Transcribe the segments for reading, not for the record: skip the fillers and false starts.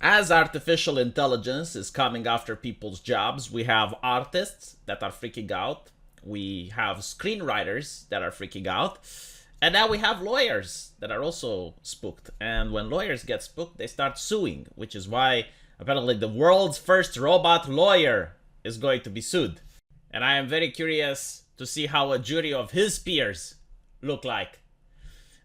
As artificial intelligence is coming after people's jobs, we have artists that are freaking out. We have screenwriters that are freaking out. And now we have lawyers that are also spooked. And when lawyers get spooked, they start suing, which is why apparently the world's first robot lawyer is going to be sued. And I am very curious to see how a jury of his peers look like.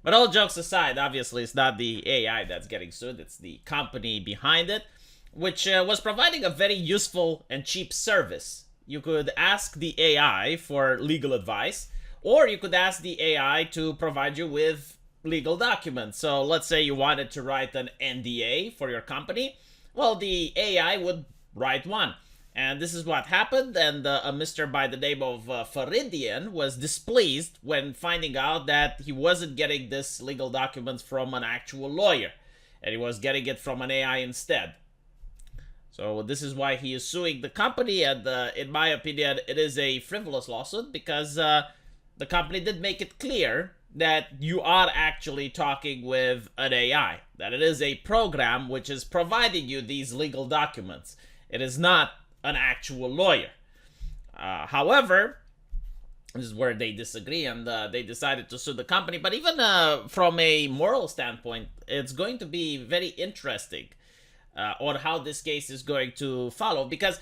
But all jokes aside, obviously it's not the AI that's getting sued, it's the company behind it, which was providing a very useful and cheap service. You could ask the AI for legal advice, or you could ask the AI to provide you with legal documents. So let's say you wanted to write an NDA for your company. Well, the AI would write one. And this is what happened, and a Mr. by the name of Faridian was displeased when finding out that he wasn't getting this legal documents from an actual lawyer, and he was getting it from an AI instead. So this is why he is suing the company, and in my opinion, it is a frivolous lawsuit because the company did make it clear that you are actually talking with an AI, that it is a program which is providing you these legal documents. It is not an actual lawyer. However, this is where they disagree, and they decided to sue the company. But even from a moral standpoint, it's going to be very interesting on how this case is going to follow, because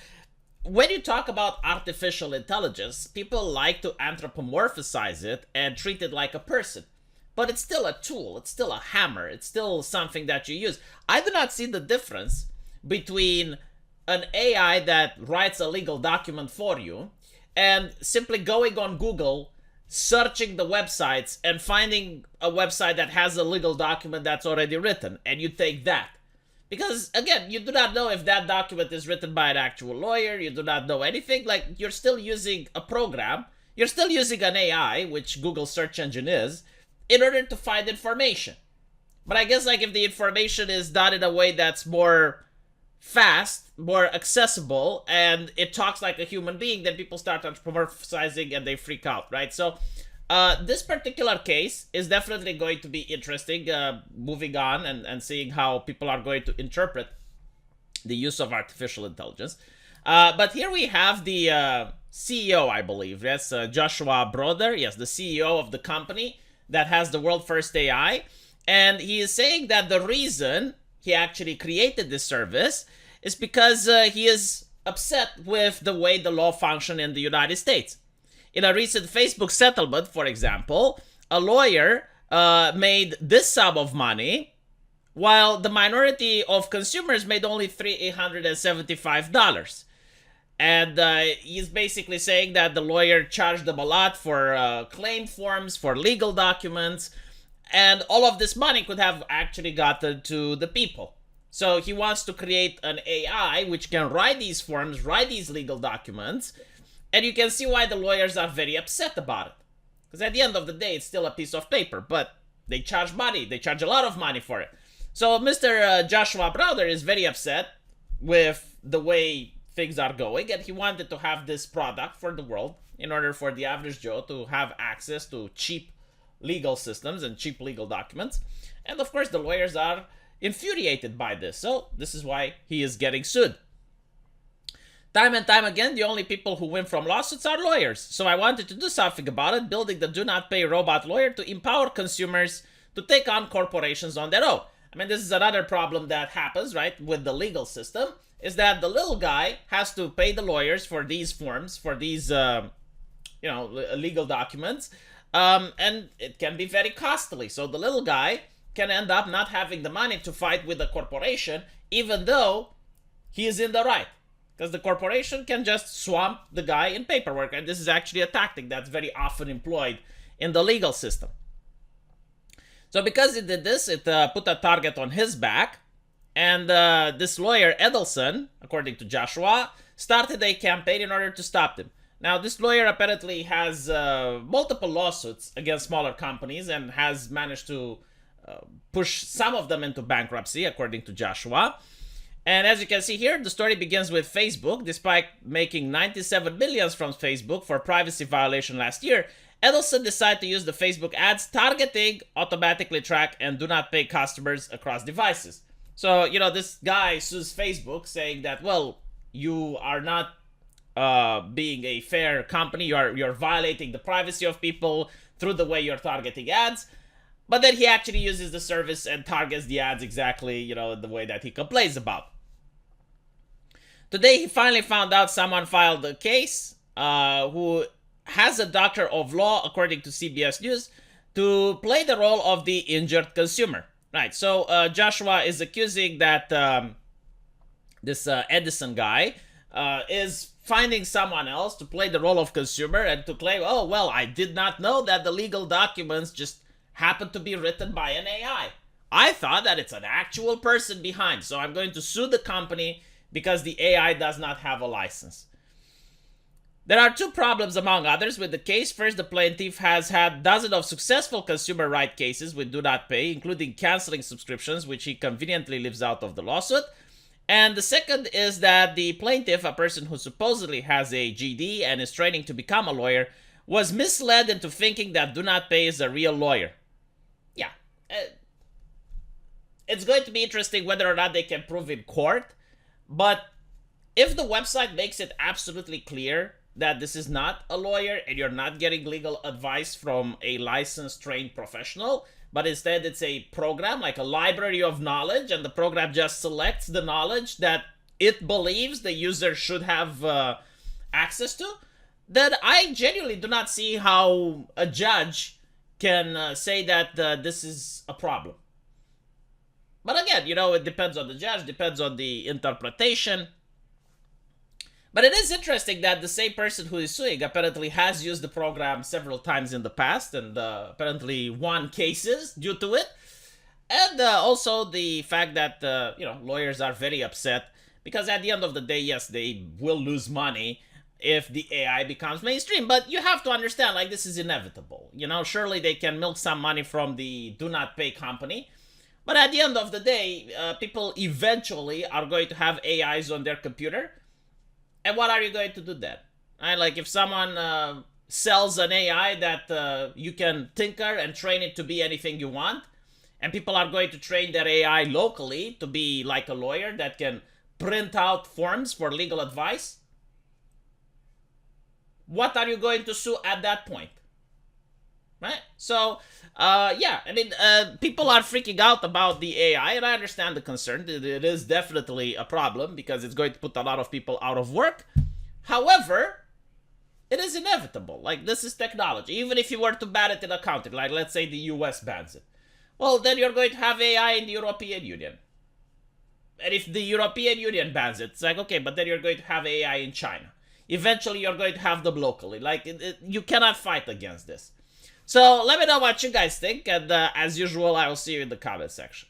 when you talk about artificial intelligence, people like to anthropomorphize it and treat it like a person. But it's still a tool, it's still a hammer, it's still something that you use. I do not see the difference between an AI that writes a legal document for you and simply going on Google, searching the websites and finding a website that has a legal document that's already written, and you take that. Because again, you do not know if that document is written by an actual lawyer, you do not know anything. Like, you're still using a program, you're still using an AI, which Google search engine is, in order to find information. But I guess, like, if the information is done in a way that's more fast, more accessible, and it talks like a human being, then people start anthropomorphizing and they freak out, right? So this particular case is definitely going to be interesting, moving on and seeing how people are going to interpret the use of artificial intelligence. But here we have the CEO, I believe. Yes, Joshua Broder. Yes, the CEO of the company that has the world first AI. And he is saying that the reason he actually created this service is because he is upset with the way the law functions in the United States. In a recent Facebook settlement, for example, a lawyer made this sum of money, while the minority of consumers made only $875. And he's basically saying that the lawyer charged them a lot for claim forms, for legal documents, and all of this money could have actually gotten to the people. So he wants to create an AI which can write these forms, write these legal documents, and you can see why the lawyers are very upset about it. Because at the end of the day, it's still a piece of paper, but they charge money. They charge a lot of money for it. So Mr. Joshua Browder is very upset with the way things are going, and he wanted to have this product for the world in order for the average Joe to have access to cheap legal systems and cheap legal documents. And of course, the lawyers are infuriated by this. So this is why he is getting sued. Time and time again, the only people who win from lawsuits are lawyers. So I wanted to do something about it, building the Do Not Pay robot lawyer to empower consumers to take on corporations on their own. I mean, this is another problem that happens, right, with the legal system, is that the little guy has to pay the lawyers for these forms, for these, legal documents, and it can be very costly. So the little guy can end up not having the money to fight with the corporation, even though he is in the right. Because the corporation can just swamp the guy in paperwork. And this is actually a tactic that's very often employed in the legal system. So because it did this, it put a target on his back. And this lawyer, Edelson, according to Joshua, started a campaign in order to stop him. Now, this lawyer apparently has multiple lawsuits against smaller companies and has managed to push some of them into bankruptcy, according to Joshua. And as you can see here, the story begins with Facebook. Despite making 97 millions from Facebook for privacy violation last year, Edelson decided to use the Facebook ads targeting automatically track and do not pay customers across devices. So, this guy sues Facebook saying that, well, you are not being a fair company. You're violating the privacy of people through the way you're targeting ads. But then he actually uses the service and targets the ads exactly, the way that he complains about. Today, he finally found out someone filed a case who has a doctor of law, according to CBS News, to play the role of the injured consumer. Right, so Joshua is accusing that this Edison guy is finding someone else to play the role of consumer and to claim, oh, well, I did not know that the legal documents just happened to be written by an AI. I thought that it's an actual person behind, so I'm going to sue the company because the AI does not have a license. There are two problems, among others, with the case. First, the plaintiff has had dozens of successful consumer right cases with Do Not Pay, including canceling subscriptions, which he conveniently leaves out of the lawsuit. And the second is that the plaintiff, a person who supposedly has a GD and is training to become a lawyer, was misled into thinking that Do Not Pay is a real lawyer. Yeah. It's going to be interesting whether or not they can prove in court, but if the website makes it absolutely clear that this is not a lawyer and you're not getting legal advice from a licensed trained professional, but instead it's a program like a library of knowledge, and the program just selects the knowledge that it believes the user should have access to, then I genuinely do not see how a judge can say that this is a problem. But again, it depends on the judge, depends on the interpretation. But it is interesting that the same person who is suing apparently has used the program several times in the past and apparently won cases due to it. And also the fact that, lawyers are very upset because at the end of the day, yes, they will lose money if the AI becomes mainstream. But you have to understand, like, this is inevitable. Surely they can milk some money from the Do Not Pay company. But at the end of the day, people eventually are going to have AIs on their computer. And what are you going to do then? Right? Like, if someone sells an AI that you can tinker and train it to be anything you want, and people are going to train their AI locally to be like a lawyer that can print out forms for legal advice, what are you going to sue at that point? Right? So, people are freaking out about the AI, and I understand the concern. It is definitely a problem because it's going to put a lot of people out of work. However, it is inevitable. Like, this is technology. Even if you were to ban it in a country, like let's say the US bans it, well, then you're going to have AI in the European Union. And if the European Union bans it, it's like, okay, but then you're going to have AI in China. Eventually, you're going to have them locally. Like, you cannot fight against this. So let me know what you guys think, and as usual, I will see you in the comment section.